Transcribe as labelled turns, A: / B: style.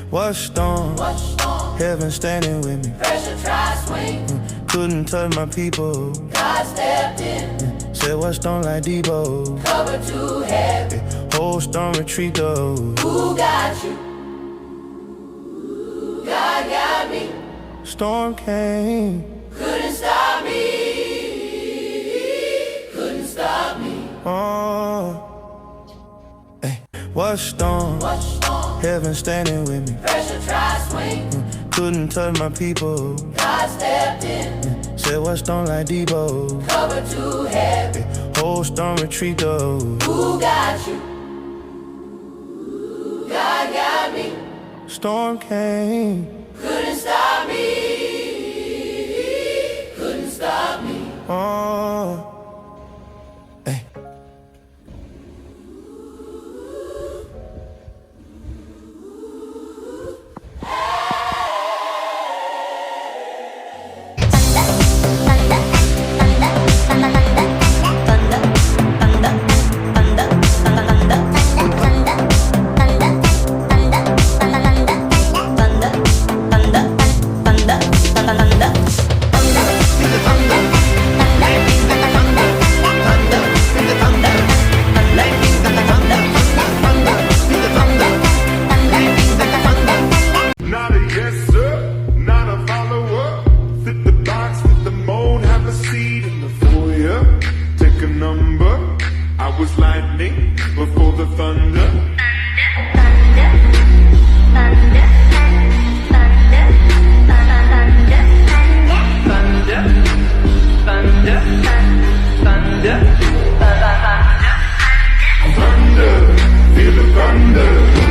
A: What storm? Heaven standing with me.
B: Pressure try swing.
A: Couldn't touch my people.
B: God stepped in.
A: Said what storm like Debo.
B: Cover too heavy.
A: Whole storm retreat though.
B: Who got you? God got me.
A: Storm came.
B: Couldn't stop me. Couldn't stop me.
A: Oh. Hey. What storm? Heaven standing with me.
B: Pressure try swing.
A: Couldn't touch my people.
B: God stepped in.
A: Said what storm like Debo.
B: Cover too heavy.
A: Whole storm retreat though.
B: Who got you? God got me.
A: Storm came.
B: Couldn't stop me. Couldn't stop me.
A: Oh. Hey.
C: Not a yes sir, not a follower. Fit the box, fit the mold, have a seat in the foyer. Take a number. I was lightning before the thunder. Thunder, feel the thunder.